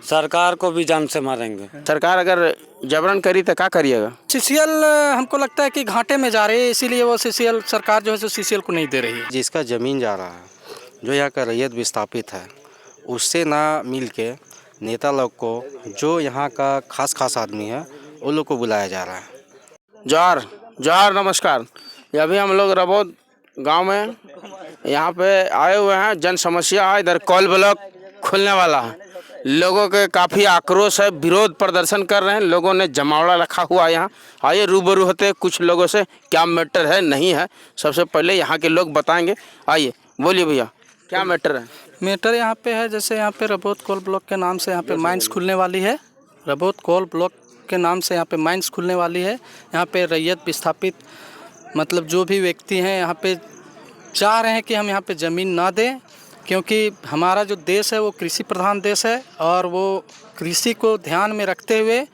सरकार को भी जान से मारेंगे। सरकार अगर जबरन करी तो क्या करिएगा? सीसीएल हमको लगता है कि घाटे में जा रही है, इसीलिए वो सीसीएल सरकार जो है सो सीसीएल को नहीं दे रही है। जिसका ज़मीन जा रहा है, जो यहाँ का रैयत विस्थापित है, उससे ना मिल के नेता लोग को, जो यहाँ का खास आदमी है, उन लोग को बुलाया जा रहा है। जोहार जोहार, नमस्कार। ये अभी हम लोग रबौत गांव में यहाँ पे आए हुए हैं। जन समस्या है, इधर कोल ब्लॉक खुलने वाला है। लोगों के काफ़ी आक्रोश है, विरोध प्रदर्शन कर रहे हैं। लोगों ने जमावड़ा रखा हुआ है यहाँ। आइए रूबरू होते कुछ लोगों से, क्या मैटर है नहीं है, सबसे पहले यहाँ के लोग बताएंगे। आइए बोलिए भैया, क्या मैटर है? मैटर यहाँ पे है, जैसे यहाँ पे रबौत कोल ब्लॉक के नाम से यहाँ पे माइंस खुलने वाली है। रबौत कोल ब्लॉक के नाम से यहाँ पे माइंस खुलने वाली है। यहाँ पे रैयत विस्थापित मतलब जो भी व्यक्ति हैं यहाँ पे चाह रहे हैं कि हम यहाँ पे ज़मीन ना दें, क्योंकि हमारा जो देश है वो कृषि प्रधान देश है और वो कृषि को ध्यान में रखते हुए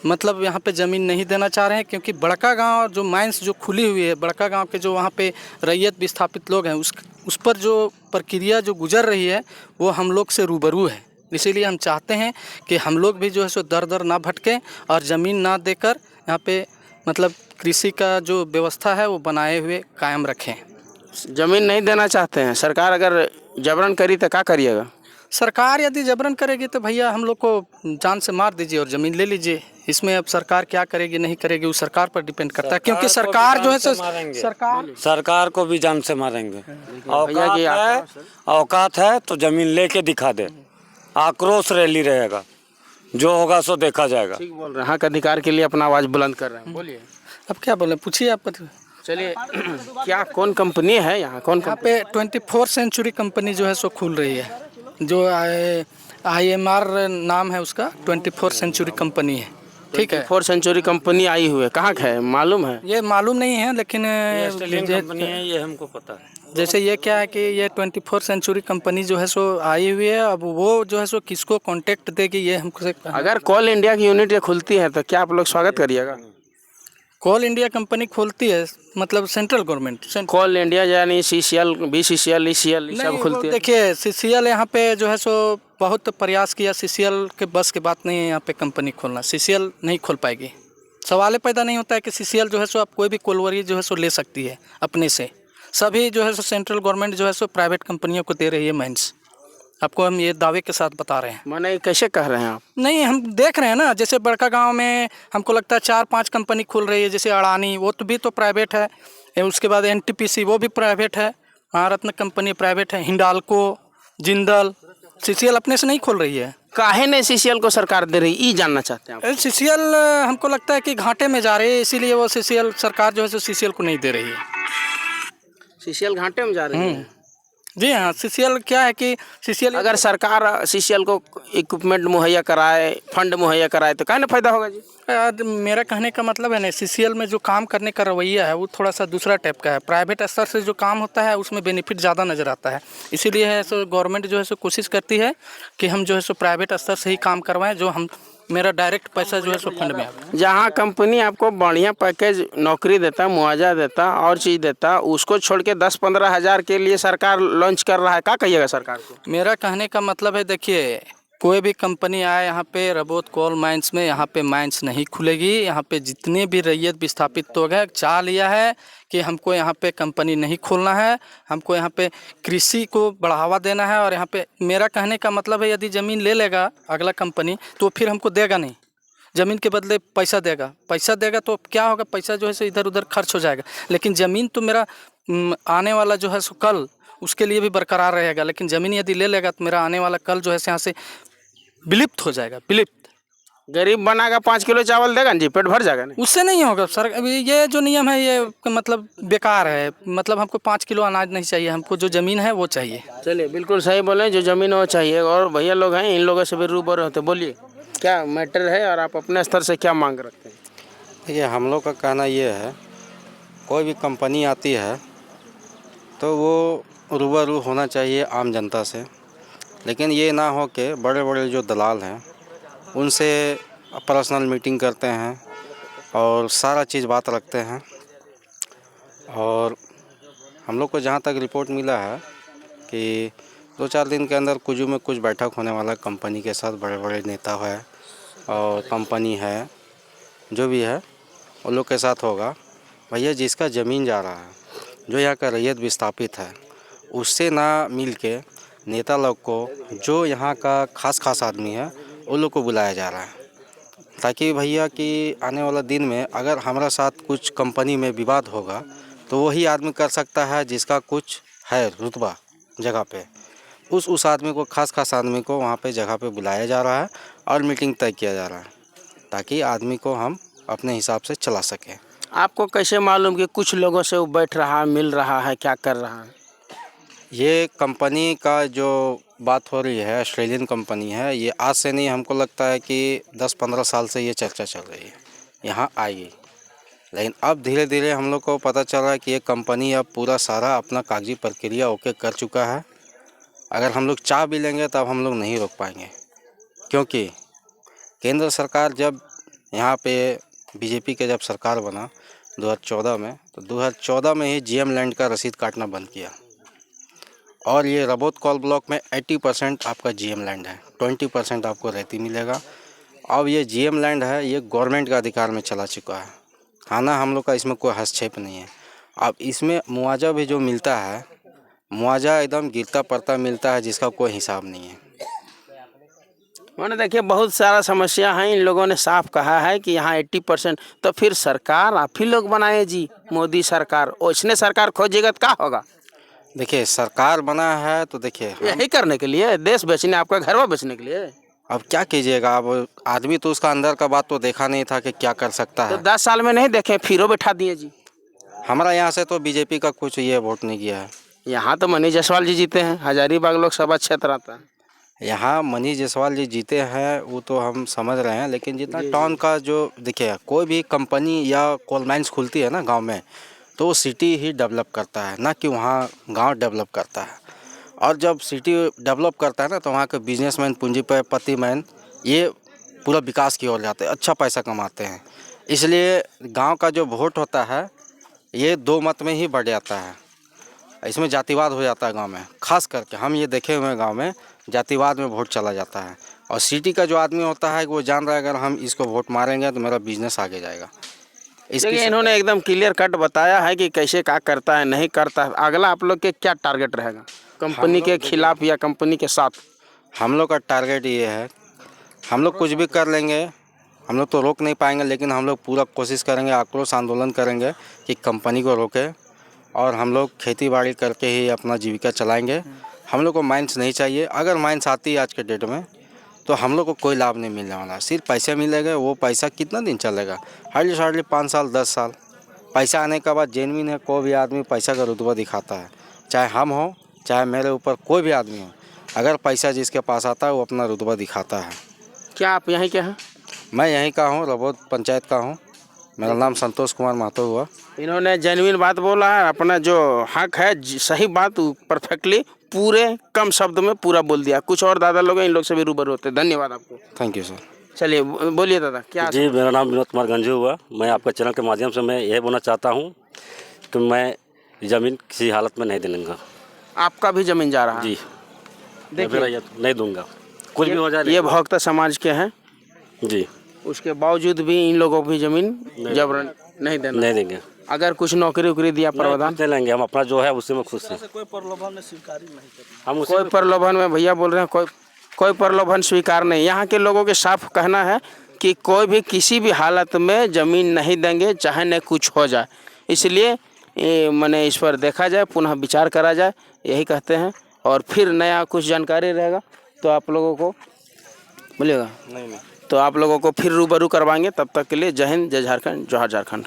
मतलब यहाँ पे ज़मीन नहीं देना चाह रहे हैं। क्योंकि बड़का गांव जो माइंस जो खुली हुई है, बड़का गांव के जो वहाँ पे रैयत विस्थापित लोग हैं, उस पर जो प्रक्रिया जो गुजर रही है वो हम लोग से रूबरू है। इसीलिए हम चाहते हैं कि हम लोग भी जो है सो दर दर ना भटकें और ज़मीन ना देकर यहाँ पे मतलब कृषि का जो व्यवस्था है वो बनाए हुए कायम रखें। ज़मीन नहीं देना चाहते हैं, सरकार अगर जबरन करी तो क्या करिएगा? सरकार यदि जबरन करेगी तो भैया हम लोग को जान से मार दीजिए और ज़मीन ले लीजिए। इसमें अब सरकार क्या करेगी नहीं करेगी वो सरकार पर डिपेंड करता है, क्योंकि सरकार जो है सरकार को भी जान से मारेंगे। औकात है तो ज़मीन लेके दिखा दे, आक्रोश रैली रहेगा, जो होगा सो देखा जाएगा। ठीक बोल रहे हैं, हक अधिकार के लिए अपना आवाज़ बुलंद कर रहे हैं। बोलिए, अब क्या बोले, पूछिए आप। चलिए क्या कौन कंपनी है यहाँ? यहाँ पे 24 सेंचुरी कंपनी जो है सो खुल रही है, जो IMR नाम है उसका, 24 सेंचुरी कंपनी है। ठीक है, 24 सेंचुरी कंपनी आई हुई है, कहाँ का है मालूम है? ये मालूम नहीं है, लेकिन कंपनी है ये हमको पता है। जैसे ये क्या है कि ये 24 सेंचुरी कंपनी जो है सो आई हुई है। अब वो जो है सो किसको कांटेक्ट देगी ये हमको अगर कोल इंडिया की यूनिट ये खुलती है तो क्या आप लोग स्वागत करिएगा? कोल इंडिया कंपनी खोलती है मतलब सेंट्रल गवर्नमेंट कोल इंडिया यानी CCL, BCCL, ECL सब खुलती है। देखिए CCL यहाँ पे जो है सो बहुत प्रयास किया, CCL के बस की बात नहीं है यहाँ पे कंपनी खोलना। CCL नहीं खोल पाएगी। सवाल पैदा नहीं होता है कि CCL जो है सो आप कोई भी कोलवरी जो है सो ले सकती है अपने से। सभी जो है सो सेंट्रल गवर्नमेंट जो है सो प्राइवेट कंपनियों को दे रही है माइंस। आपको हम ये दावे के साथ बता रहे हैं। माने कैसे कह रहे हैं आप? नहीं, हम देख रहे हैं ना, जैसे बड़का गांव में हमको लगता है 4-5 कंपनी खुल रही है। जैसे अडानी, वो तो भी तो प्राइवेट है। उसके बाद NTPC वो भी प्राइवेट है। महारत्न कंपनी प्राइवेट है। हिंडाल्को, जिंदल। CCL अपने से नहीं खोल रही है। काहे ने CCL को सरकार दे रही, ये जानना चाहते हैं? CCL हमको लगता है कि घाटे में जा रही है, इसीलिए वो CCL सरकार जो है CCL को नहीं दे रही है। CCL घाटे में जा रही है? जी हाँ, CCL क्या है कि CCL अगर सरकार CCL को इक्विपमेंट मुहैया कराए, फंड मुहैया कराए तो क्या ना फायदा होगा जी? मेरा कहने का मतलब है ना, CCL में जो काम करने का रवैया है वो थोड़ा सा दूसरा टाइप का है। प्राइवेट स्तर से जो काम होता है उसमें बेनिफिट ज़्यादा नज़र आता है। इसीलिए है सो गवर्नमेंट जो है सो कोशिश करती है कि हम जो है सो प्राइवेट स्तर से ही काम करवाएं, जो हम मेरा डायरेक्ट पैसा जो है सो फंड में आए। जहाँ कंपनी आपको बढ़िया पैकेज नौकरी देता, मुआवजा देता और चीज़ देता, उसको छोड़ के 10-15 हज़ार के लिए सरकार लॉन्च कर रहा है, क्या कहिएगा सरकार को? मेरा कहने का मतलब है, देखिए कोई भी कंपनी आए यहाँ पे रबौत कोल माइंस में, यहाँ पे माइंस नहीं खुलेगी। यहाँ पे जितने भी रैयत विस्थापित लोग हैं चाह लिया है कि हमको यहाँ पे कंपनी नहीं खोलना है, हमको यहाँ पे कृषि को बढ़ावा देना है। और यहाँ पे मेरा कहने का मतलब है, यदि ज़मीन ले लेगा अगला कंपनी तो फिर हमको देगा नहीं, ज़मीन के बदले पैसा देगा तो क्या होगा, पैसा जो है सो इधर उधर खर्च हो जाएगा। लेकिन ज़मीन तो मेरा आने वाला जो है सो कल उसके लिए भी बरकरार रहेगा। लेकिन ज़मीन यदि ले लेगा तो मेरा आने वाला कल जो है यहाँ से विलुप्त हो जाएगा, विलुप्त। गरीब बनागा 5 किलो चावल देगा जी, पेट भर जाएगा? नहीं, उससे नहीं होगा सर। अभी ये जो नियम है ये मतलब बेकार है। मतलब हमको 5 किलो अनाज नहीं चाहिए, हमको जो ज़मीन है वो चाहिए। चलिए, बिल्कुल सही बोले, जो ज़मीन वो चाहिए। और भैया लोग हैं, इन लोगों से भी रूबरू होते। बोलिए क्या मैटर है और आप अपने स्तर से क्या मांग रखते हैं? देखिए, हम लोग का कहना ये है, कोई भी कंपनी आती है तो वो रूबरू होना चाहिए आम जनता से। लेकिन ये ना हो कि बड़े बड़े जो दलाल हैं उनसे पर्सनल मीटिंग करते हैं और सारा चीज़ बात रखते हैं। और हम लोग को जहाँ तक रिपोर्ट मिला है कि 2-4 दिन के अंदर कुजू में कुछ बैठक होने वाला है कंपनी के साथ, बड़े बड़े नेता है और कंपनी है जो भी है उन लोग के साथ होगा। भैया जिसका ज़मीन जा रहा है, जो यहाँ का रैयत विस्थापित है, उससे ना मिल के नेता लोग को, जो यहाँ का खास आदमी है, उन लोग को बुलाया जा रहा है, ताकि भैया कि आने वाला दिन में अगर हमारा साथ कुछ कंपनी में विवाद होगा तो वही आदमी कर सकता है जिसका कुछ है रुतबा जगह पे। उस आदमी को, खास आदमी को वहाँ पे जगह पे बुलाया जा रहा है और मीटिंग तय किया जा रहा है, ताकि आदमी को हम अपने हिसाब से चला सकें। आपको कैसे मालूम कि कुछ लोगों से वो बैठ रहा है, मिल रहा है, क्या कर रहा है? ये कंपनी का जो बात हो रही है, ऑस्ट्रेलियन कंपनी है, ये आज से नहीं, हमको लगता है कि 10-15 साल से ये चर्चा चल रही है यहाँ आई। लेकिन अब धीरे धीरे हम लोग को पता चल रहा है कि ये कंपनी अब पूरा सारा अपना कागजी प्रक्रिया ओके कर चुका है। अगर हम लोग चाह भी लेंगे तब हम लोग नहीं रोक पाएंगे, क्योंकि केंद्र सरकार जब यहाँ पे बीजेपी के जब सरकार बना 2014 में, तो 2014 में ही जीएम लैंड का रसीद काटना बंद किया और ये रबोत कोल ब्लॉक में 80% आपका जीएम लैंड है, 20% आपको रेती मिलेगा। अब ये जीएम लैंड है, ये गवर्नमेंट का अधिकार में चला चुका है। हाँ ना, हम लोग का इसमें कोई हस्तक्षेप नहीं है। अब इसमें मुआवजा भी जो मिलता है, मुआवजा एकदम गिरता पड़ता मिलता है, जिसका कोई हिसाब नहीं है। मैंने देखिए बहुत सारा समस्या है, इन लोगों ने साफ कहा है कि यहाँ 80%, तो फिर सरकार आप ही लोग बनाए जी, मोदी सरकार। उसने सरकार खोजेगा तो क्या होगा? देखिए सरकार बना है तो देखिए यही करने के लिए, देश बेचने, आपका घरवा बेचने के लिए। अब क्या कीजिएगा, अब आदमी तो उसका अंदर का बात तो देखा नहीं था कि क्या कर सकता तो है। 10 साल में नहीं देखे, फिर बैठा दिए जी। हमारा यहाँ से तो बीजेपी का कुछ ये वोट नहीं गया है। यहाँ तो मनीष जायसवाल जी जीते हैं, हजारीबाग लोकसभा क्षेत्र आता है। यहाँ मनीष जायसवाल जी जीते हैं, वो तो हम समझ रहे हैं, लेकिन जितना टाउन का जो देखिए, कोई भी कंपनी या कोल माइंस खुलती है ना गांव में, तो वो सिटी ही डेवलप करता है, ना कि वहाँ गांव डेवलप करता है। और जब सिटी डेवलप करता है ना, तो वहाँ के बिजनेसमैन, पूंजीपति मैन, ये पूरा विकास की ओर जाते हैं, अच्छा पैसा कमाते हैं। इसलिए गांव का जो वोट होता है, ये 2 मत में ही बढ़ जाता है। इसमें जातिवाद हो जाता है गांव में, खास करके हम ये देखे हुए हैं, गांव में जातिवाद में वोट चला जाता है। और सिटी का जो आदमी होता है, वो जान रहा है अगर हम इसको वोट मारेंगे तो मेरा बिजनेस आगे जाएगा। देखिए इन्होंने एकदम क्लियर कट बताया है कि कैसे क्या करता है, नहीं करता है। अगला आप लोग के क्या टारगेट रहेगा, कंपनी के खिलाफ या कंपनी के साथ? हम लोग का टारगेट ये है, हम लोग कुछ भी कर लेंगे, हम लोग तो रोक नहीं पाएंगे, लेकिन हम लोग पूरा कोशिश करेंगे, आक्रोश आंदोलन करेंगे कि कंपनी को रोके। और हम लोग खेती बाड़ी करके ही अपना जीविका चलाएंगे। हम लोग को माइंस नहीं चाहिए। अगर माइंस आती है आज के डेट में, तो हम लोग को कोई लाभ नहीं मिलने वाला, सिर्फ पैसे मिलेगा। वो पैसा कितना दिन चलेगा? हार्डली 5 साल 10 साल। पैसा आने के बाद जेन्युइन है, कोई भी आदमी पैसा का रुतबा दिखाता है, चाहे हम हो, चाहे मेरे ऊपर कोई भी आदमी हो। अगर पैसा जिसके पास आता है, वो अपना रुतबा दिखाता है। क्या आप यहीं के हैं? मैं यहीं का हूँ, रबोत पंचायत का हूँ। मेरा नाम संतोष कुमार महतो हुआ। इन्होंने जेन्युइन बात बोला है, अपना जो हक है, सही बात परफेक्टली पूरे कम शब्द में पूरा बोल दिया। कुछ और दादा लोग हैं, इन लोग से भी रूबरू होते हैं। धन्यवाद आपको। Thank you sir. चलिए बोलिए दादा, क्या? जी, मेरा नाम विनोद कुमार गंजू हुआ। मैं आपके चैनल के माध्यम से मैं यह बोलना चाहता हूँ कि मैं ज़मीन किसी हालत में नहीं दे दूँगा। आपका भी जमीन जा रहा है? जी, देखिए नहीं दूँगा, कुछ भी हो जाए। ये भोक्ता समाज के हैं जी, उसके बावजूद भी इन लोगों को भी जमीन जबरन नहीं देना। नहीं देंगे। अगर कुछ नौकरी उकरी दिया प्रावधान दे लेंगे, हम अपना जो है उसी में खुश हैं। कोई प्रलोभन में स्वीकार नहीं करते हम। कोई प्रलोभन में, भैया बोल रहे हैं, कोई प्रलोभन स्वीकार नहीं। यहाँ के लोगों के साफ कहना है कि कोई भी किसी भी हालत में ज़मीन नहीं देंगे, चाहे न कुछ हो जाए। इसलिए मैंने इस पर देखा जाए, पुनः विचार करा जाए, यही कहते हैं। और फिर नया कुछ जानकारी रहेगा तो आप लोगों को मिलेगा, नहीं तो आप लोगों को फिर रूबरू करवाएंगे। तब तक के लिए जय हिंद, जय झारखंड, जोहार झारखंड।